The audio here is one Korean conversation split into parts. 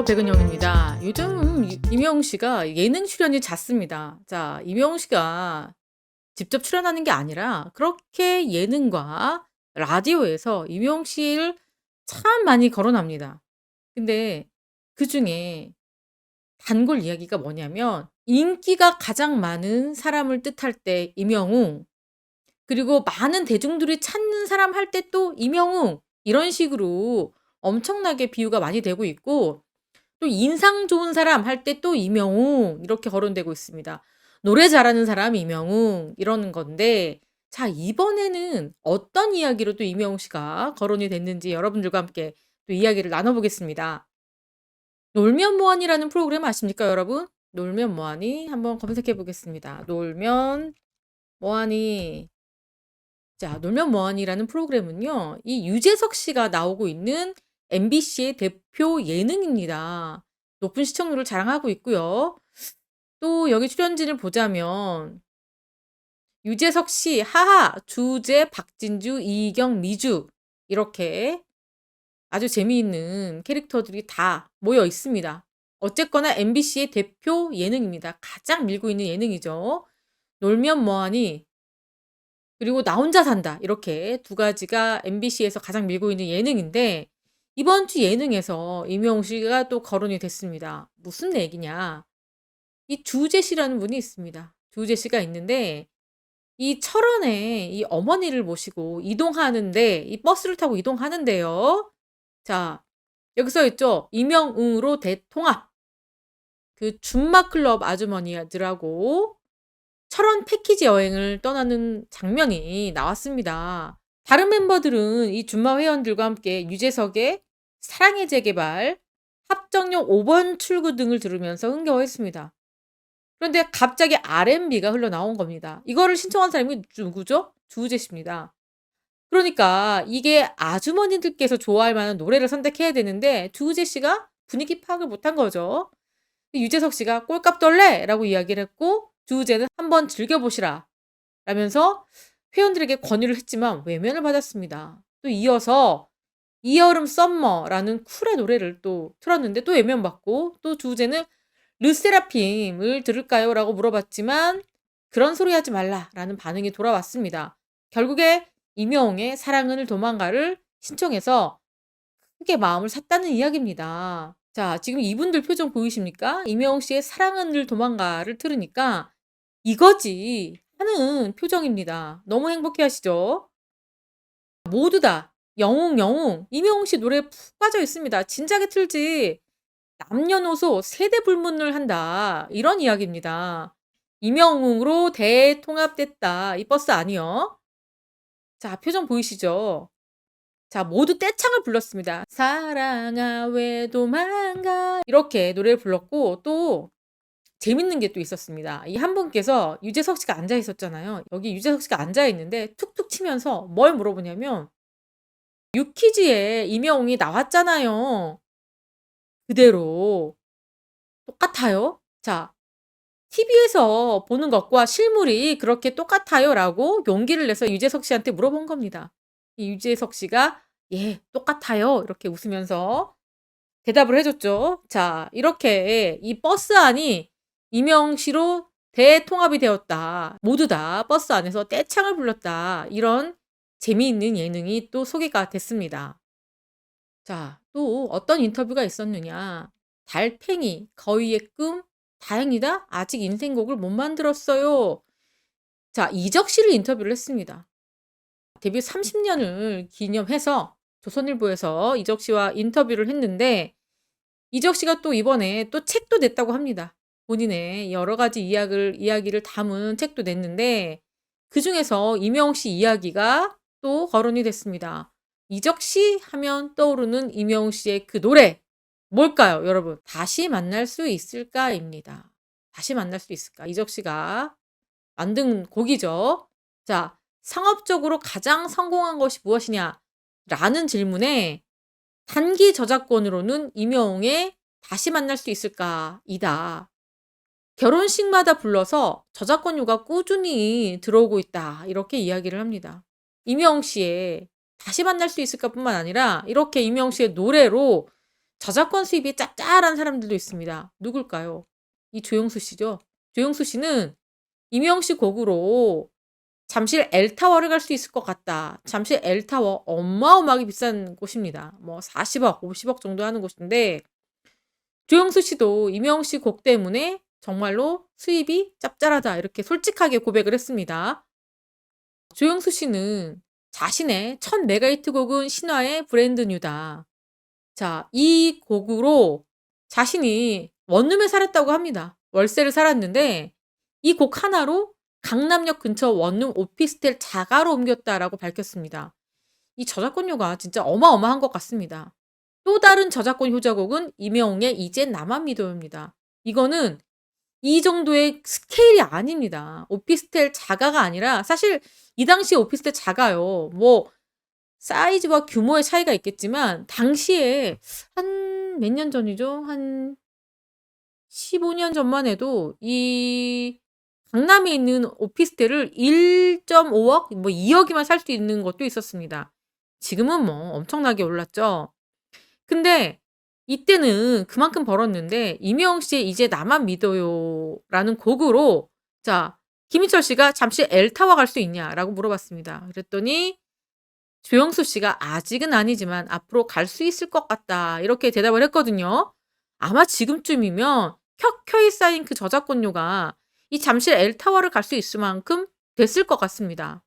백은영입니다. 요즘 임영웅 씨가 예능 출연이 잦습니다. 자, 임영웅 씨가 직접 출연하는 게 아니라 그렇게 예능과 라디오에서 임영웅 씨를 참 많이 거론합니다. 근데 그중에 단골 이야기가 뭐냐면 인기가 가장 많은 사람을 뜻할 때 임영웅, 그리고 많은 대중들이 찾는 사람 할 때 또 임영웅, 이런 식으로 엄청나게 비유가 많이 되고 있고, 또 인상 좋은 사람 할 때 또 임영웅 이렇게 거론되고 있습니다. 노래 잘하는 사람 임영웅 이러는 건데, 자, 이번에는 어떤 이야기로 또 임영웅 씨가 거론이 됐는지 여러분들과 함께 또 이야기를 나눠보겠습니다. 놀면 뭐하니라는 프로그램 아십니까, 여러분? 놀면 뭐하니 한번 검색해 보겠습니다. 놀면 뭐하니. 자, 놀면 뭐하니라는 프로그램은요, 이 유재석 씨가 나오고 있는 MBC의 대표 예능입니다. 높은 시청률을 자랑하고 있고요. 또 여기 출연진을 보자면 유재석 씨, 하하, 주재, 박진주, 이경, 미주, 이렇게 아주 재미있는 캐릭터들이 다 모여 있습니다. 어쨌거나 MBC의 대표 예능입니다. 가장 밀고 있는 예능이죠. 놀면 뭐하니, 그리고 나 혼자 산다, 이렇게 두 가지가 MBC에서 가장 밀고 있는 예능인데, 이번 주 예능에서 임영웅 씨가 또 거론이 됐습니다. 무슨 얘기냐, 이 주재 씨라는 분이 있습니다. 주재 씨가 있는데, 이 철원에 이 어머니를 모시고 이동하는데, 이 버스를 타고 이동하는데요. 자, 여기 써 있죠. 임영웅으로 대통합. 그 줌마클럽 아주머니들하고 철원 패키지 여행을 떠나는 장면이 나왔습니다. 다른 멤버들은 이 줌마 회원들과 함께 유재석의 사랑의 재개발, 합정역 5번 출구 등을 들으면서 흥겨워했습니다. 그런데 갑자기 R&B가 흘러나온 겁니다. 이거를 신청한 사람이 누구죠? 주우재 씨입니다. 그러니까 이게 아주머니들께서 좋아할 만한 노래를 선택해야 되는데 주우재 씨가 분위기 파악을 못한 거죠. 유재석 씨가 꼴값 떨래? 라고 이야기를 했고, 주우재는 한번 즐겨보시라 라면서 회원들에게 권유를 했지만 외면을 받았습니다. 또 이어서 이여름 썸머라는 쿨의 노래를 또 틀었는데 또 외면받고, 또 주우재는 르세라핌을 들을까요? 라고 물어봤지만 그런 소리 하지 말라라는 반응이 돌아왔습니다. 결국에 임영웅의 사랑은 도망가를 신청해서 크게 마음을 샀다는 이야기입니다. 자, 지금 이분들 표정 보이십니까? 임영웅 씨의 사랑은 늘 도망가를 들으니까 이거지 하는 표정입니다. 너무 행복해 하시죠? 모두 다 영웅, 영웅, 임영웅 씨 노래에 푹 빠져 있습니다. 진작에 틀지. 남녀노소 세대 불문을 한다, 이런 이야기입니다. 임영웅으로 대통합됐다. 이 버스 아니요. 자, 표정 보이시죠? 자, 모두 떼창을 불렀습니다. 사랑아 왜 도망가, 이렇게 노래를 불렀고, 또 재밌는 게 또 있었습니다. 이 한 분께서 유재석 씨가 앉아 있었잖아요. 여기 유재석 씨가 앉아 있는데 툭툭 치면서 뭘 물어보냐면, 유퀴즈에 임영웅이 나왔잖아요. 그대로 똑같아요. 자, TV에서 보는 것과 실물이 그렇게 똑같아요? 라고 용기를 내서 유재석 씨한테 물어본 겁니다. 이 유재석 씨가 예, 똑같아요, 이렇게 웃으면서 대답을 해줬죠. 자, 이렇게 이 버스 안이 임영웅 씨로 대통합이 되었다. 모두 다 버스 안에서 떼창을 불렀다. 이런 재미있는 예능이 또 소개가 됐습니다. 자, 또 어떤 인터뷰가 있었느냐. 달팽이, 거위의 꿈, 다행이다. 아직 인생곡을 못 만들었어요. 자, 이적 씨를 인터뷰를 했습니다. 데뷔 30년을 기념해서 조선일보에서 이적 씨와 인터뷰를 했는데, 이적 씨가 또 이번에 또 책도 냈다고 합니다. 본인의 여러 가지 이야기를 담은 책도 냈는데, 그 중에서 임영웅 씨 이야기가 또 거론이 됐습니다. 이적 씨 하면 떠오르는 임영웅 씨의 그 노래 뭘까요, 여러분? 다시 만날 수 있을까입니다. 다시 만날 수 있을까? 이적 씨가 만든 곡이죠. 자, 상업적으로 가장 성공한 것이 무엇이냐? 라는 질문에 단기 저작권으로는 임영웅의 다시 만날 수 있을까? 이다. 결혼식마다 불러서 저작권료가 꾸준히 들어오고 있다. 이렇게 이야기를 합니다. 임영웅 씨의 다시 만날 수 있을까 뿐만 아니라 이렇게 임영웅 씨의 노래로 저작권 수입이 짭짤한 사람들도 있습니다. 누굴까요? 이 조영수 씨죠. 조영수 씨는 임영웅 씨 곡으로 잠실 L타워를 갈 수 있을 것 같다. 잠실 L타워 어마어마하게 비싼 곳입니다. 뭐 40억, 50억 정도 하는 곳인데 조영수 씨도 임영웅 씨 곡 때문에 정말로 수입이 짭짤하다 이렇게 솔직하게 고백을 했습니다. 조영수 씨는 자신의 첫 메가히트 곡은 신화의 브랜드 뉴다. 자, 이 곡으로 자신이 원룸에 살았다고 합니다. 월세를 살았는데 이 곡 하나로 강남역 근처 원룸 오피스텔 자가로 옮겼다라고 밝혔습니다. 이 저작권료가 진짜 어마어마한 것 같습니다. 또 다른 저작권 효자곡은 임영웅의 이젠 나만 믿어요입니다. 이거는 이 정도의 스케일이 아닙니다. 오피스텔 자가가 아니라 사실 이 당시에 오피스텔 자가요. 뭐 사이즈와 규모의 차이가 있겠지만 당시에 한 몇 년 전이죠? 한 15년 전만 해도 이 강남에 있는 오피스텔을 1.5억 뭐 2억이면 살 수 있는 것도 있었습니다. 지금은 뭐 엄청나게 올랐죠. 근데 이때는 그만큼 벌었는데 임영웅 씨의 이제 나만 믿어요라는 곡으로 자, 김희철 씨가 잠시 L타워 갈 수 있냐라고 물어봤습니다. 그랬더니 조영수 씨가 아직은 아니지만 앞으로 갈 수 있을 것 같다. 이렇게 대답을 했거든요. 아마 지금쯤이면 켜켜이 쌓인 그 저작권료가 이 잠실 L타워를 갈 수 있을 만큼 됐을 것 같습니다.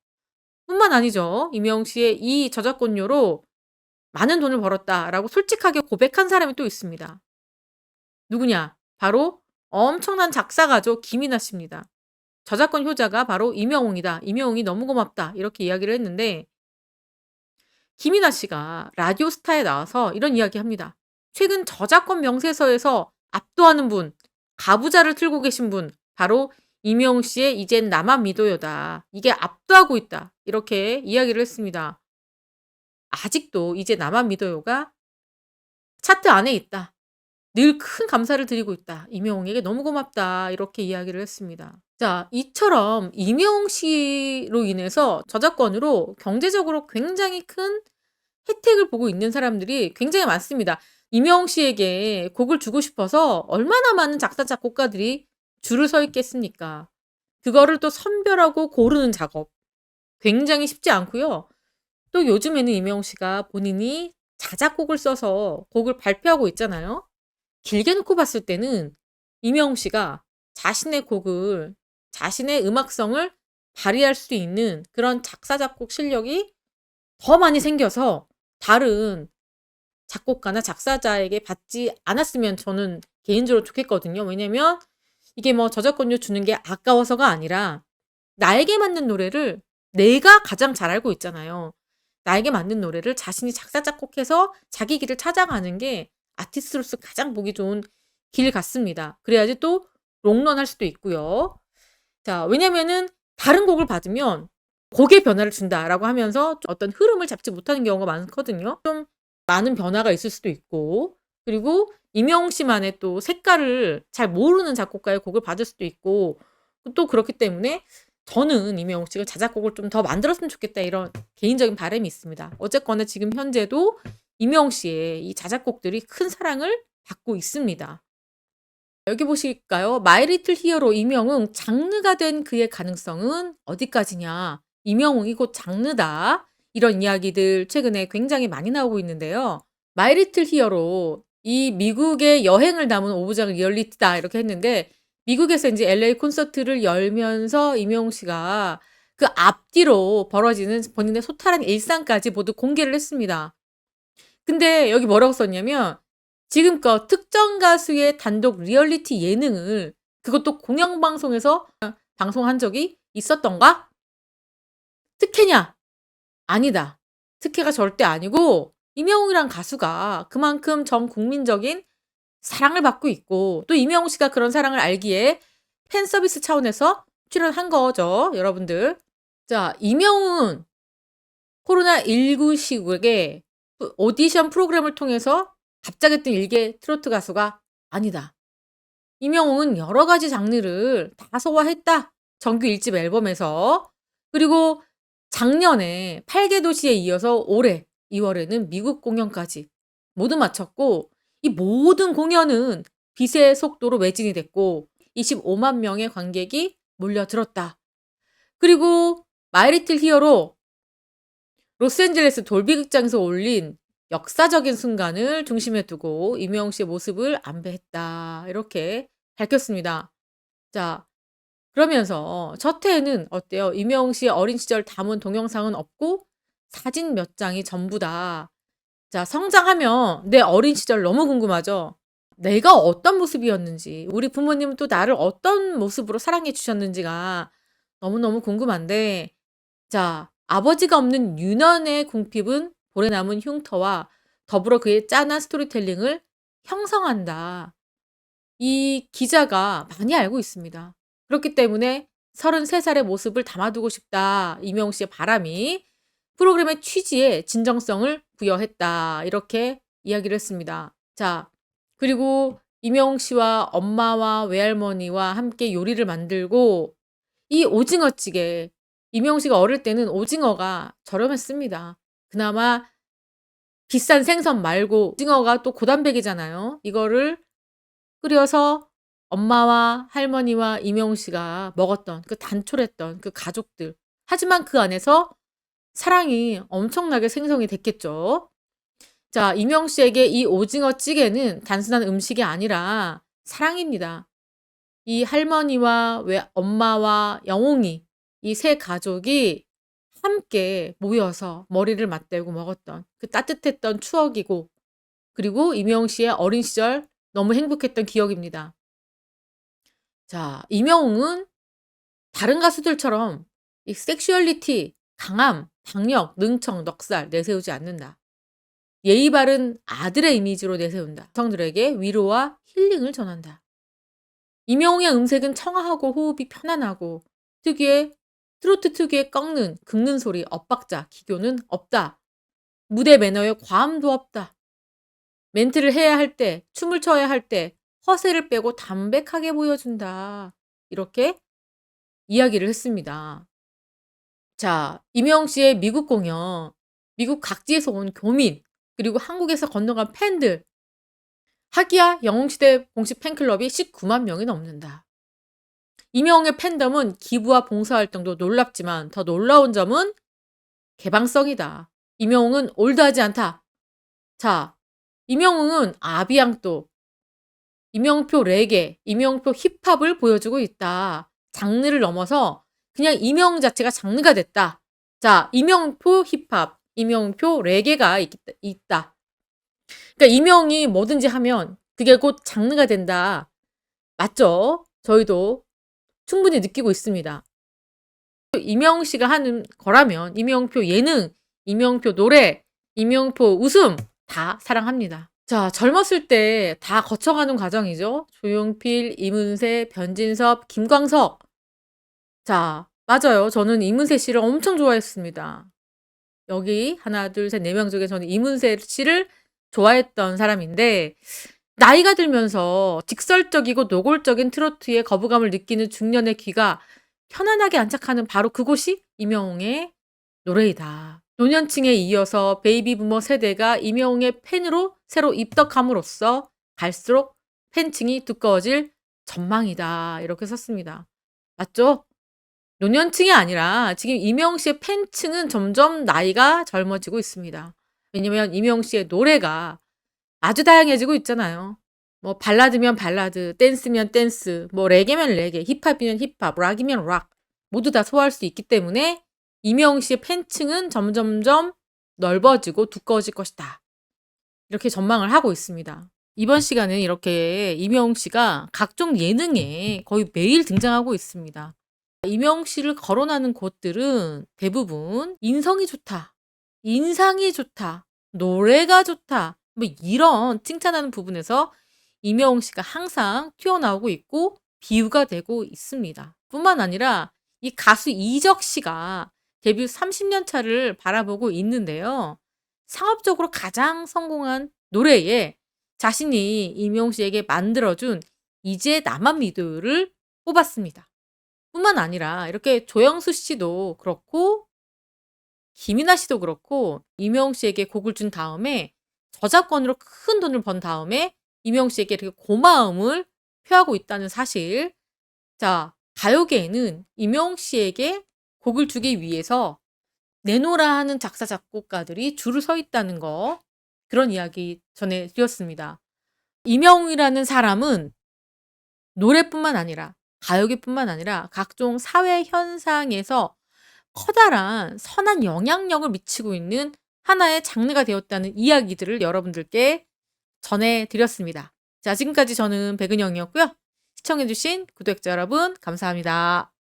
뿐만 아니죠. 임영웅 씨의 이 저작권료로 많은 돈을 벌었다라고 솔직하게 고백한 사람이 또 있습니다. 누구냐? 바로 엄청난 작사가죠. 김이나 씨입니다. 저작권 효자가 바로 임영웅이다. 임영웅이 너무 고맙다. 이렇게 이야기를 했는데 김이나 씨가 라디오스타에 나와서 이런 이야기합니다. 최근 저작권 명세서에서 압도하는 분, 가부좌를 틀고 계신 분, 바로 임영웅 씨의 이젠 나만 믿어요다. 이게 압도하고 있다. 이렇게 이야기를 했습니다. 아직도 이제 나만 믿어요가 차트 안에 있다. 늘 큰 감사를 드리고 있다. 임영웅에게 너무 고맙다. 이렇게 이야기를 했습니다. 자, 이처럼 임영웅 씨로 인해서 저작권으로 경제적으로 굉장히 큰 혜택을 보고 있는 사람들이 굉장히 많습니다. 임영웅 씨에게 곡을 주고 싶어서 얼마나 많은 작사, 작곡가들이 줄을 서 있겠습니까? 그거를 또 선별하고 고르는 작업. 굉장히 쉽지 않고요. 또 요즘에는 임영웅 씨가 본인이 자작곡을 써서 곡을 발표하고 있잖아요. 길게 놓고 봤을 때는 임영웅 씨가 자신의 곡을, 자신의 음악성을 발휘할 수 있는 그런 작사, 작곡 실력이 더 많이 생겨서 다른 작곡가나 작사자에게 받지 않았으면 저는 개인적으로 좋겠거든요. 왜냐면 이게 뭐 저작권료 주는 게 아까워서가 아니라 나에게 맞는 노래를 내가 가장 잘 알고 있잖아요. 나에게 맞는 노래를 자신이 작사, 작곡해서 자기 길을 찾아가는 게 아티스트로서 가장 보기 좋은 길 같습니다. 그래야지 또 롱런할 수도 있고요. 자, 왜냐면은 다른 곡을 받으면 곡의 변화를 준다라고 하면서 어떤 흐름을 잡지 못하는 경우가 많거든요. 좀 많은 변화가 있을 수도 있고 그리고 임영웅 씨만의 또 색깔을 잘 모르는 작곡가의 곡을 받을 수도 있고 또 그렇기 때문에 저는 임영웅 씨가 자작곡을 좀 더 만들었으면 좋겠다 이런 개인적인 바람이 있습니다. 어쨌거나 지금 현재도 임영웅 씨의 이 자작곡들이 큰 사랑을 받고 있습니다. 여기 보실까요? 마이 리틀 히어로 임영웅 장르가 된 그의 가능성은 어디까지냐? 임영웅이 곧 장르다. 이런 이야기들 최근에 굉장히 많이 나오고 있는데요. 마이 리틀 히어로 이 미국의 여행을 담은 5부작 리얼리티다 이렇게 했는데 미국에서 이제 LA 콘서트를 열면서 임영웅 씨가 그 앞뒤로 벌어지는 본인의 소탈한 일상까지 모두 공개를 했습니다. 근데 여기 뭐라고 썼냐면 지금껏 특정 가수의 단독 리얼리티 예능을 그것도 공영방송에서 방송한 적이 있었던가? 특혜냐? 아니다. 특혜가 절대 아니고 임영웅이란 가수가 그만큼 전 국민적인 사랑을 받고 있고 또 임영웅 씨가 그런 사랑을 알기에 팬 서비스 차원에서 출연한 거죠, 여러분들. 자, 임영웅은 코로나19 시국에 오디션 프로그램을 통해서 갑자기 뜬 일개 트로트 가수가 아니다. 임영웅은 여러 가지 장르를 다 소화했다. 정규 1집 앨범에서. 그리고 작년에 8개 도시에 이어서 올해 2월에는 미국 공연까지 모두 마쳤고 이 모든 공연은 빛의 속도로 매진이 됐고 25만 명의 관객이 몰려들었다. 그리고 마이 리틀 히어로 로스앤젤레스 돌비 극장에서 올린 역사적인 순간을 중심에 두고 이명웅 씨의 모습을 안배했다. 이렇게 밝혔습니다. 자, 그러면서 첫 회에는 어때요? 이명웅 씨의 어린 시절 담은 동영상은 없고 사진 몇 장이 전부다. 자, 성장하면 내 어린 시절 너무 궁금하죠? 내가 어떤 모습이었는지, 우리 부모님은 또 나를 어떤 모습으로 사랑해 주셨는지가 너무너무 궁금한데, 자, 아버지가 없는 유년의 궁핍은 볼에 남은 흉터와 더불어 그의 짠한 스토리텔링을 형성한다. 이 기자가 많이 알고 있습니다. 그렇기 때문에 33살의 모습을 담아두고 싶다. 이명웅 씨의 바람이 프로그램의 취지에 진정성을 부여했다. 이렇게 이야기를 했습니다. 자, 그리고 이명웅 씨와 엄마와 외할머니와 함께 요리를 만들고 이 오징어찌개, 이명웅 씨가 어릴 때는 오징어가 저렴했습니다. 그나마 비싼 생선 말고 오징어가 또 고단백이잖아요. 이거를 끓여서 엄마와 할머니와 이명웅 씨가 먹었던 그 단촐했던 그 가족들. 하지만 그 안에서 사랑이 엄청나게 생성이 됐겠죠. 자, 이명웅 씨에게 이 오징어 찌개는 단순한 음식이 아니라 사랑입니다. 이 할머니와 엄마와 영웅이 이 세 가족이 함께 모여서 머리를 맞대고 먹었던 그 따뜻했던 추억이고, 그리고 이명웅 씨의 어린 시절 너무 행복했던 기억입니다. 자, 이명웅은 다른 가수들처럼 이 섹슈얼리티, 강함, 박력, 능청, 넉살 내세우지 않는다. 예의 바른 아들의 이미지로 내세운다. 여성들에게 위로와 힐링을 전한다. 이명웅의 음색은 청아하고 호흡이 편안하고 트로트 특유의 꺾는, 긁는 소리, 엇박자, 기교는 없다. 무대 매너에 과함도 없다. 멘트를 해야 할 때, 춤을 춰야 할 때 허세를 빼고 담백하게 보여준다. 이렇게 이야기를 했습니다. 자, 이명웅 씨의 미국 공연, 미국 각지에서 온 교민, 그리고 한국에서 건너간 팬들, 하기야 영웅시대 공식 팬클럽이 19만 명이 넘는다. 이명웅의 팬덤은 기부와 봉사활동도 놀랍지만 더 놀라운 점은 개방성이다. 이명웅은 올드하지 않다. 자, 이명웅은 아비앙또, 이명표 레게, 이명표 힙합을 보여주고 있다. 장르를 넘어서 그냥 이명웅 자체가 장르가 됐다. 자, 이명표 힙합, 이명표 레게가 있다. 그러니까 이명웅이 뭐든지 하면 그게 곧 장르가 된다. 맞죠? 저희도 충분히 느끼고 있습니다. 이명웅 씨가 하는 거라면 이명표 예능, 이명표 노래, 이명표 웃음 다 사랑합니다. 자, 젊었을 때 다 거쳐가는 과정이죠. 조용필, 이문세, 변진섭, 김광석. 자, 맞아요. 저는 이문세 씨를 엄청 좋아했습니다. 여기 하나, 둘, 셋, 4명 중에 저는 이문세 씨를 좋아했던 사람인데, 나이가 들면서 직설적이고 노골적인 트로트에 거부감을 느끼는 중년의 귀가 편안하게 안착하는 바로 그곳이 이명웅의 노래이다. 노년층에 이어서 베이비 부머 세대가 이명웅의 팬으로 새로 입덕함으로써 갈수록 팬층이 두꺼워질 전망이다. 이렇게 썼습니다. 맞죠? 노년층이 아니라 지금 이명웅 씨의 팬층은 점점 나이가 젊어지고 있습니다. 왜냐면 이명웅 씨의 노래가 아주 다양해지고 있잖아요. 뭐 발라드면 발라드, 댄스면 댄스, 뭐 레게면 레게, 힙합이면 힙합, 락이면 락 모두 다 소화할 수 있기 때문에 이명웅 씨의 팬층은 점점점 넓어지고 두꺼워질 것이다. 이렇게 전망을 하고 있습니다. 이번 시간은 이렇게 이명웅 씨가 각종 예능에 거의 매일 등장하고 있습니다. 이명웅 씨를 거론하는 곳들은 대부분 인성이 좋다, 인상이 좋다, 노래가 좋다, 뭐 이런 칭찬하는 부분에서 이명웅 씨가 항상 튀어나오고 있고 비유가 되고 있습니다. 뿐만 아니라 이 가수 이적 씨가 데뷔 30년 차를 바라보고 있는데요. 상업적으로 가장 성공한 노래에 자신이 이명웅 씨에게 만들어준 이제 나만 믿어요를 뽑았습니다. 뿐만 아니라 이렇게 조영수 씨도 그렇고 김이나 씨도 그렇고 이명웅 씨에게 곡을 준 다음에 저작권으로 큰 돈을 번 다음에 이명웅 씨에게 이렇게 고마움을 표하고 있다는 사실. 자, 가요계에는 이명웅 씨에게 곡을 주기 위해서 내노라 하는 작사 작곡가들이 줄을 서 있다는 거, 그런 이야기 전해드렸습니다. 이명웅이라는 사람은 노래뿐만 아니라 가요계뿐만 아니라 각종 사회 현상에서 커다란 선한 영향력을 미치고 있는 하나의 장르가 되었다는 이야기들을 여러분들께 전해드렸습니다. 자, 지금까지 저는 백은영이었고요. 시청해주신 구독자 여러분 감사합니다.